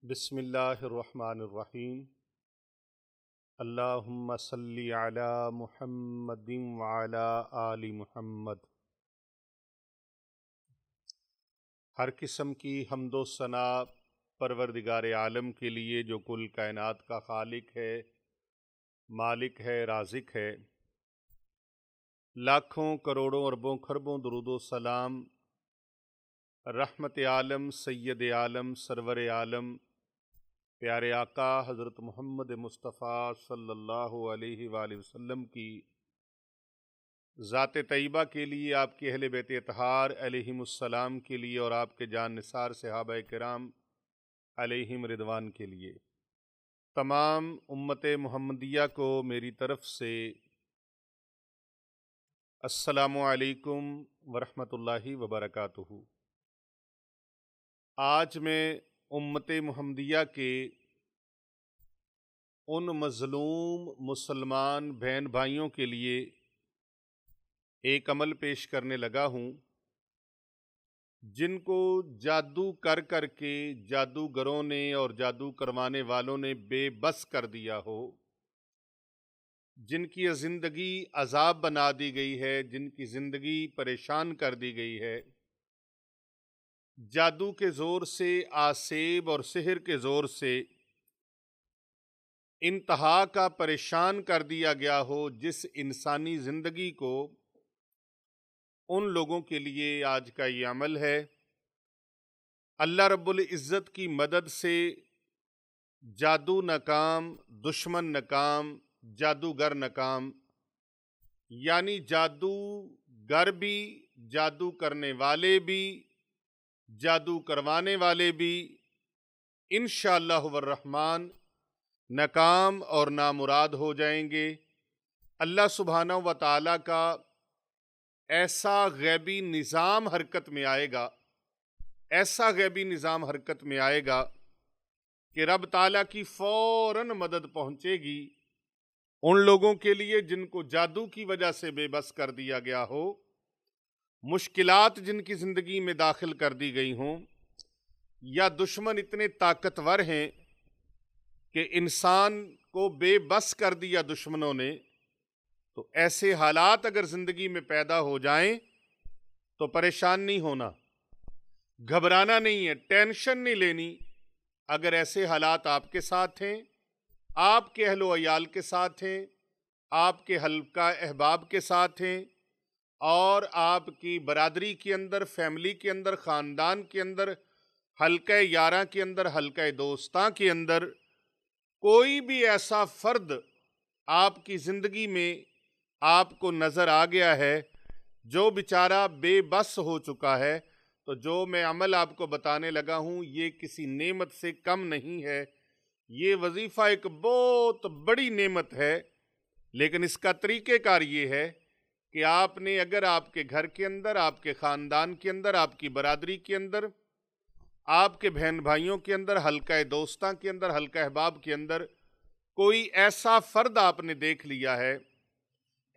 بسم اللہ الرحمن الرحیم۔ اللہم صلی علی محمد وعلی آل محمد۔ ہر قسم کی حمد و ثنا پروردگار عالم کے لیے جو کل کائنات کا خالق ہے، مالک ہے، رازق ہے۔ لاکھوں کروڑوں اربوں خربوں درود و سلام رحمت عالم، سید عالم، سرور عالم، پیارے آقا حضرت محمد مصطفیٰ صلی اللہ علیہ وآلہ وسلم کی ذات طیبہ کے لیے، آپ کے اہل بیت اطہار علیہم السلام کے لیے، اور آپ کے جان نثار صحابہ کرام علیہم رضوان کے لیے، تمام امت محمدیہ کو میری طرف سے السلام علیکم ورحمۃ اللہ وبرکاتہ۔ آج میں امت محمدیہ کے ان مظلوم مسلمان بہن بھائیوں کے لیے ایک عمل پیش کرنے لگا ہوں، جن کو جادو کر کر کے جادوگروں نے اور جادو کروانے والوں نے بے بس کر دیا ہو، جن کی زندگی عذاب بنا دی گئی ہے، جن کی زندگی پریشان کر دی گئی ہے، جادو کے زور سے، آسیب اور سحر کے زور سے انتہا کا پریشان کر دیا گیا ہو، جس انسانی زندگی کو، ان لوگوں کے لیے آج کا یہ عمل ہے۔ اللہ رب العزت کی مدد سے جادو ناکام، دشمن ناکام، جادوگر ناکام، یعنی جادوگر بھی، جادو کرنے والے بھی، جادو کروانے والے بھی انشاءاللہ الرحمن ناکام اور نامراد ہو جائیں گے۔ اللہ سبحانہ و تعالیٰ کا ایسا غیبی نظام حرکت میں آئے گا، ایسا غیبی نظام حرکت میں آئے گا کہ رب تعالیٰ کی فوراً مدد پہنچے گی ان لوگوں کے لیے جن کو جادو کی وجہ سے بے بس کر دیا گیا ہو، مشکلات جن کی زندگی میں داخل کر دی گئی ہوں، یا دشمن اتنے طاقتور ہیں کہ انسان کو بے بس کر دیا دشمنوں نے۔ تو ایسے حالات اگر زندگی میں پیدا ہو جائیں تو پریشان نہیں ہونا، گھبرانا نہیں ہے، ٹینشن نہیں لینی۔ اگر ایسے حالات آپ کے ساتھ ہیں، آپ کے اہل و عیال کے ساتھ ہیں، آپ کے حلقہ احباب کے ساتھ ہیں، اور آپ کی برادری کے اندر، فیملی کے اندر، خاندان کے اندر، حلقہ یاراں کے اندر، حلقہ دوستاں کے اندر کوئی بھی ایسا فرد آپ کی زندگی میں آپ کو نظر آ گیا ہے جو بیچارہ بے بس ہو چکا ہے، تو جو میں عمل آپ کو بتانے لگا ہوں یہ کسی نعمت سے کم نہیں ہے، یہ وظیفہ ایک بہت بڑی نعمت ہے۔ لیکن اس کا طریقہ کار یہ ہے کہ آپ نے، اگر آپ کے گھر کے اندر، آپ کے خاندان کے اندر، آپ کی برادری کے اندر، آپ کے بہن بھائیوں کے اندر، حلقہ دوستاں کے اندر، حلقہ احباب کے اندر کوئی ایسا فرد آپ نے دیکھ لیا ہے،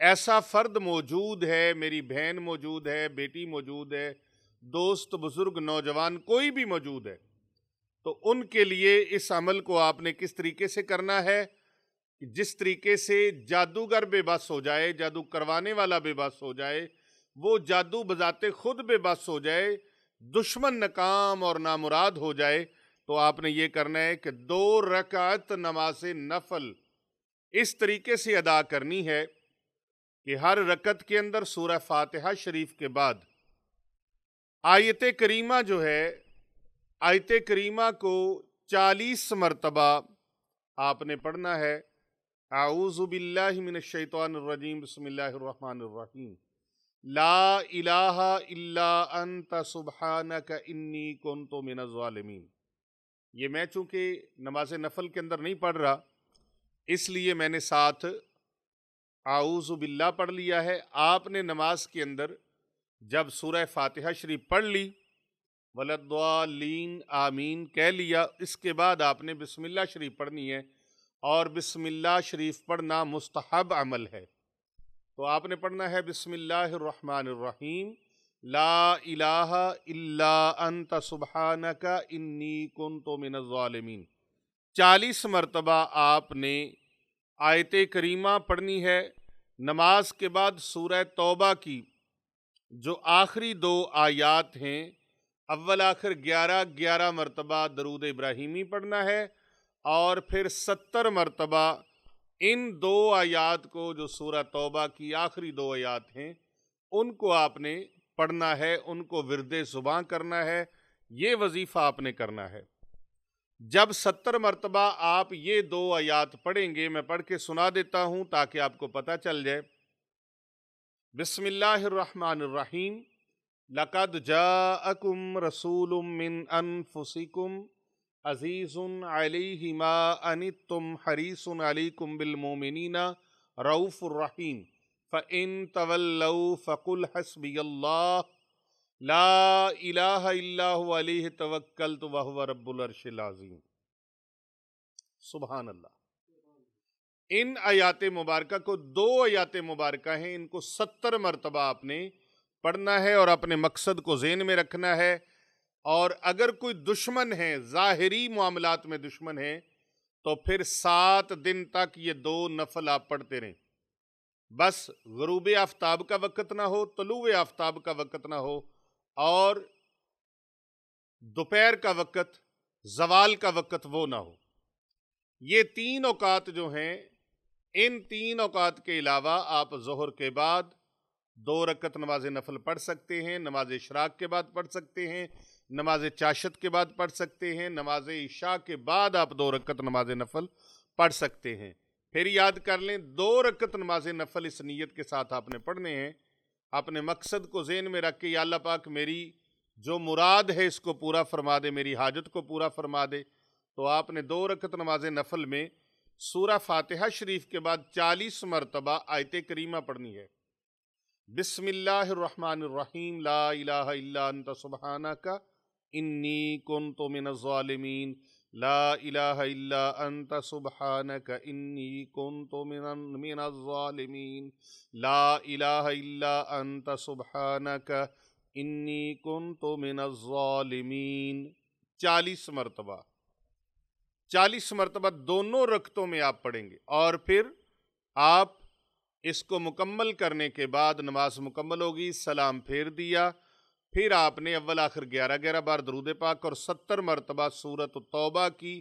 ایسا فرد موجود ہے، میری بہن موجود ہے، بیٹی موجود ہے، دوست، بزرگ، نوجوان کوئی بھی موجود ہے، تو ان کے لیے اس عمل کو آپ نے کس طریقے سے کرنا ہے کہ جس طریقے سے جادوگر بے بس ہو جائے، جادو کروانے والا بے بس ہو جائے، وہ جادو بذات خود بے بس ہو جائے، دشمن ناکام اور نامراد ہو جائے، تو آپ نے یہ کرنا ہے کہ 2 رکعت نماز نفل اس طریقے سے ادا کرنی ہے کہ ہر رکعت کے اندر سورہ فاتحہ شریف کے بعد آیت کریمہ جو ہے، آیت کریمہ کو 40 مرتبہ آپ نے پڑھنا ہے۔ اعوذ باللہ من الشیطان الرجیم، بسم اللہ الرحمن الرحیم، لا الہ الا انت سبحانک انی کنت من الظالمین۔ یہ میں چونکہ نماز نفل کے اندر نہیں پڑھ رہا، اس لیے میں نے ساتھ اعوذ باللہ پڑھ لیا ہے۔ آپ نے نماز کے اندر جب سورہ فاتحہ شریف پڑھ لی، وَلَضَّالِّينَ آمین کہہ لیا، اس کے بعد آپ نے بسم اللہ شریف پڑھنی ہے، اور بسم اللہ شریف پڑھنا مستحب عمل ہے۔ تو آپ نے پڑھنا ہے بسم اللہ الرحمن الرحیم، لا الہ الا انت سبحانک انی کنت من الظالمین۔ 40 مرتبہ آپ نے آیت کریمہ پڑھنی ہے۔ نماز کے بعد سورہ توبہ کی جو آخری 2 آیات ہیں، اول آخر 11 مرتبہ درود ابراہیمی پڑھنا ہے، اور پھر 70 مرتبہ ان 2 آیات کو جو سورہ توبہ کی آخری 2 آیات ہیں ان کو آپ نے پڑھنا ہے، ان کو ورد زباں کرنا ہے، یہ وظیفہ آپ نے کرنا ہے۔ جب 70 مرتبہ آپ یہ 2 آیات پڑھیں گے، میں پڑھ کے سنا دیتا ہوں تاکہ آپ کو پتہ چل جائے۔ بسم اللہ الرحمن الرحیم۔ لقد جاءکم رسول من انفسکم عزیز علیہ ما عنتم حریص علیکم بالمؤمنین رؤوف الرحیم فإن تولوا فقل حسبی اللہ لا الہ الا هو علیہ توکلت وہو رب العرش العظیم۔ سبحان اللہ۔ ان آیات مبارکہ کو 2 آیات مبارکہ ہیں، ان کو 70 مرتبہ آپ نے پڑھنا ہے اور اپنے مقصد کو ذہن میں رکھنا ہے۔ اور اگر کوئی دشمن ہے، ظاہری معاملات میں دشمن ہے، تو پھر 7 دن تک یہ 2 نفل آپ پڑھتے رہیں۔ بس غروب آفتاب کا وقت نہ ہو، طلوع آفتاب کا وقت نہ ہو، اور دوپہر کا وقت، زوال کا وقت وہ نہ ہو۔ یہ 3 اوقات جو ہیں، ان 3 اوقات کے علاوہ آپ ظہر کے بعد 2 رکعت نماز نفل پڑھ سکتے ہیں، نماز اشراق کے بعد پڑھ سکتے ہیں، نماز چاشت کے بعد پڑھ سکتے ہیں، نماز عشاء کے بعد آپ 2 رکعت نماز نفل پڑھ سکتے ہیں۔ پھر یاد کر لیں، 2 رکعت نماز نفل اس نیت کے ساتھ آپ نے پڑھنے ہیں، اپنے مقصد کو ذہن میں رکھ کے، یا اللہ پاک میری جو مراد ہے اس کو پورا فرما دے، میری حاجت کو پورا فرما دے۔ تو آپ نے 2 رکعت نماز نفل میں سورہ فاتحہ شریف کے بعد 40 مرتبہ آیت کریمہ پڑھنی ہے۔ بسم اللہ الرحمن الرحیم۔ لا الہ الا انت سبحانک انی کنت من الظالمین۔ لا الہ الا انت سبحانک انی کنت من الظالمین۔ لا الہ الا انت سبحانک انی کنت من الظالمین۔ 40 مرتبہ 40 مرتبہ دونوں رکعتوں میں آپ پڑھیں گے، اور پھر آپ اس کو مکمل کرنے کے بعد نماز مکمل ہوگی، سلام پھیر دیا، پھر آپ نے اول آخر 11 بار درود پاک اور 70 مرتبہ سورۃ توبہ کی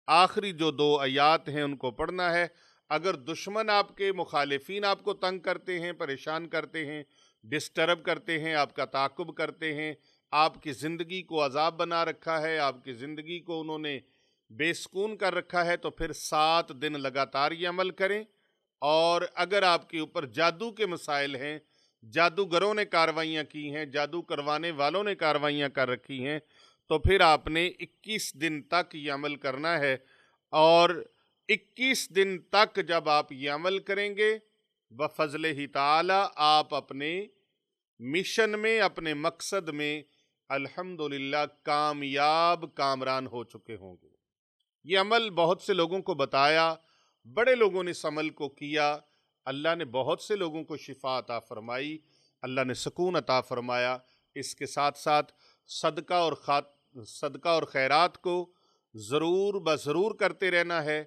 آخری جو 2 آیات ہیں ان کو پڑھنا ہے۔ اگر دشمن آپ کے، مخالفین آپ کو تنگ کرتے ہیں، پریشان کرتے ہیں، ڈسٹرب کرتے ہیں، آپ کا تعاقب کرتے ہیں، آپ کی زندگی کو عذاب بنا رکھا ہے، آپ کی زندگی کو انہوں نے بے سکون کر رکھا ہے، تو پھر 7 دن لگاتار یہ عمل کریں۔ اور اگر آپ کے اوپر جادو کے مسائل ہیں، جادوگروں نے کاروائیاں کی ہیں، جادو کروانے والوں نے کاروائیاں کر رکھی ہیں، تو پھر آپ نے 21 دن تک یہ عمل کرنا ہے۔ اور 21 دن تک جب آپ یہ عمل کریں گے، بفضلہ تعالی آپ اپنے مشن میں، اپنے مقصد میں الحمدللہ کامیاب کامران ہو چکے ہوں گے۔ یہ عمل بہت سے لوگوں کو بتایا، بڑے لوگوں نے اس عمل کو کیا، اللہ نے بہت سے لوگوں کو شفا عطا فرمائی، اللہ نے سکون عطا فرمایا۔ اس کے ساتھ ساتھ صدقہ اور خیرات کو ضرور بضرور کرتے رہنا ہے،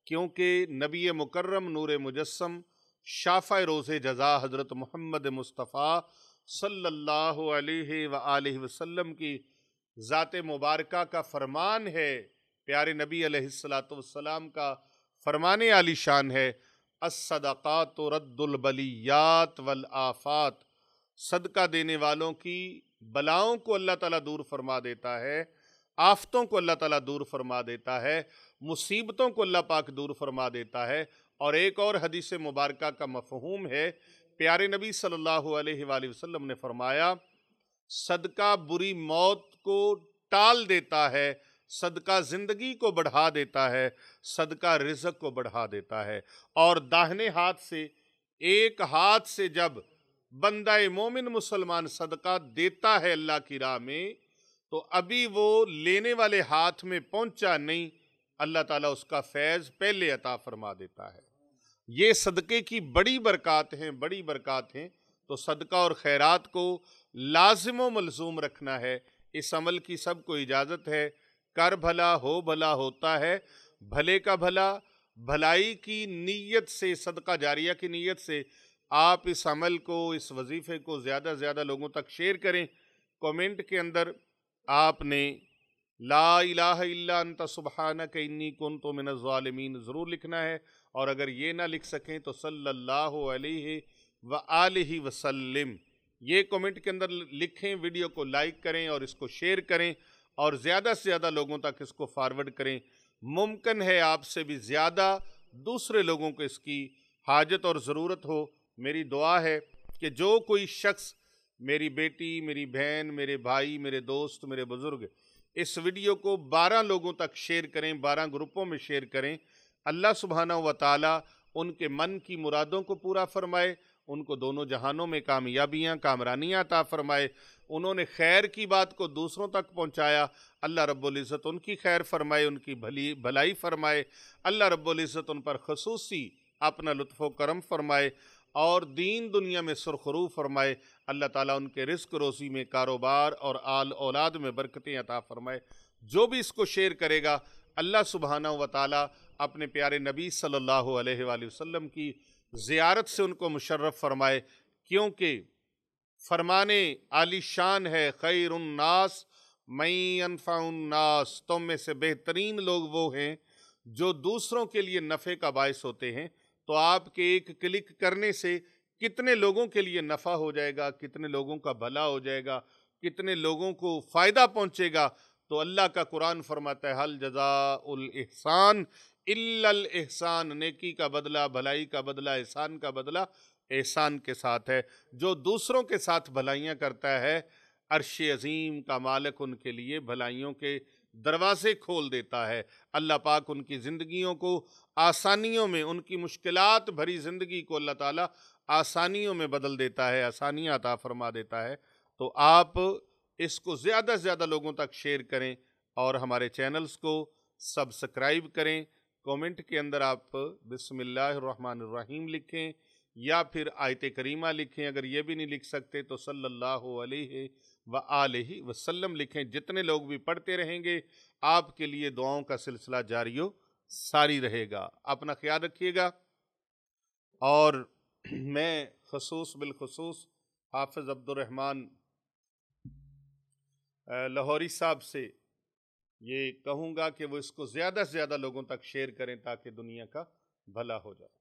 کیونکہ نبی مکرم نور مجسم شافع روز جزا حضرت محمد مصطفیٰ صلی اللہ علیہ وآلہ وسلم کی ذات مبارکہ کا فرمان ہے، پیارے نبی علیہ السلام کا فرمان عالی شان ہے، الصدقات رد البلیات والآفات۔ صدقہ دینے والوں کی بلاؤں کو اللہ تعالیٰ دور فرما دیتا ہے، آفتوں کو اللہ تعالیٰ دور فرما دیتا ہے، مصیبتوں کو اللہ پاک دور فرما دیتا ہے۔ اور ایک اور حدیث مبارکہ کا مفہوم ہے، پیارے نبی صلی اللہ علیہ وآلہ وسلم نے فرمایا، صدقہ بری موت کو ٹال دیتا ہے، صدقہ زندگی کو بڑھا دیتا ہے، صدقہ رزق کو بڑھا دیتا ہے۔ اور داہنے ہاتھ سے، ایک ہاتھ سے جب بندہ مومن مسلمان صدقہ دیتا ہے اللہ کی راہ میں، تو ابھی وہ لینے والے ہاتھ میں پہنچا نہیں، اللہ تعالیٰ اس کا فیض پہلے عطا فرما دیتا ہے۔ یہ صدقے کی بڑی برکات ہیں، بڑی برکات ہیں۔ تو صدقہ اور خیرات کو لازم و ملزوم رکھنا ہے۔ اس عمل کی سب کو اجازت ہے۔ کر بھلا ہو بھلا ہوتا ہے، بھلے کا بھلا، بھلائی کی نیت سے، صدقہ جاریہ کی نیت سے آپ اس عمل کو، اس وظیفے کو زیادہ سے زیادہ لوگوں تک شیئر کریں۔ کومنٹ کے اندر آپ نے لا الہ الا انت سبحانک انی کنت من الظالمین ضرور لکھنا ہے، اور اگر یہ نہ لکھ سکیں تو صلی اللہ علیہ وآلہ وسلم یہ کومنٹ کے اندر لکھیں، ویڈیو کو لائک کریں اور اس کو شیئر کریں اور زیادہ سے زیادہ لوگوں تک اس کو فارورڈ کریں۔ ممکن ہے آپ سے بھی زیادہ دوسرے لوگوں کو اس کی حاجت اور ضرورت ہو۔ میری دعا ہے کہ جو کوئی شخص، میری بیٹی، میری بہن، میرے بھائی، میرے دوست، میرے بزرگ، اس ویڈیو کو 12 لوگوں تک شیئر کریں، 12 گروپوں میں شیئر کریں، اللہ سبحانہ و تعالی ان کے من کی مرادوں کو پورا فرمائے، ان کو دونوں جہانوں میں کامیابیاں، کامرانیاں عطا فرمائے۔ انہوں نے خیر کی بات کو دوسروں تک پہنچایا، اللہ رب العزت ان کی خیر فرمائے، ان کی بھلائی فرمائے، اللہ رب العزت ان پر خصوصی اپنا لطف و کرم فرمائے اور دین دنیا میں سرخرو فرمائے۔ اللہ تعالیٰ ان کے رزق روزی میں، کاروبار اور آل اولاد میں برکتیں عطا فرمائے۔ جو بھی اس کو شیئر کرے گا، اللہ سبحانہ و تعالیٰ اپنے پیارے نبی صلی اللہ علیہ وآلہ وسلم کی زیارت سے ان کو مشرف فرمائے، کیونکہ فرمانے عالی شان ہے خیر الناس من ينفع الناس، تم میں سے بہترین لوگ وہ ہیں جو دوسروں کے لیے نفع کا باعث ہوتے ہیں۔ تو آپ کے ایک کلک کرنے سے کتنے لوگوں کے لیے نفع ہو جائے گا، کتنے لوگوں کا بھلا ہو جائے گا، کتنے لوگوں کو فائدہ پہنچے گا۔ تو اللہ کا قرآن فرماتا ہے حل جزاء الاحسان الا الاحسان، نیکی کا بدلہ، بھلائی کا بدلہ، احسان کا بدلہ احسان کے ساتھ ہے۔ جو دوسروں کے ساتھ بھلائیاں کرتا ہے، عرش عظیم کا مالک ان کے لیے بھلائیوں کے دروازے کھول دیتا ہے۔ اللہ پاک ان کی زندگیوں کو آسانیوں میں، ان کی مشکلات بھری زندگی کو اللہ تعالیٰ آسانیوں میں بدل دیتا ہے، آسانیاں عطا فرما دیتا ہے۔ تو آپ اس کو زیادہ سے زیادہ لوگوں تک شیئر کریں اور ہمارے چینلز کو سبسکرائب کریں۔ کومنٹ کے اندر آپ بسم اللہ الرحمن الرحیم لکھیں یا پھر آیت کریمہ لکھیں، اگر یہ بھی نہیں لکھ سکتے تو صلی اللہ علیہ وآلہ وسلم لکھیں۔ جتنے لوگ بھی پڑھتے رہیں گے آپ کے لیے دعاؤں کا سلسلہ جاری و ساری رہے گا۔ اپنا خیال رکھیے گا، اور میں بالخصوص حافظ عبد الرحمن لاہوری صاحب سے یہ کہوں گا کہ وہ اس کو زیادہ سے زیادہ لوگوں تک شیئر کریں تاکہ دنیا کا بھلا ہو جائے۔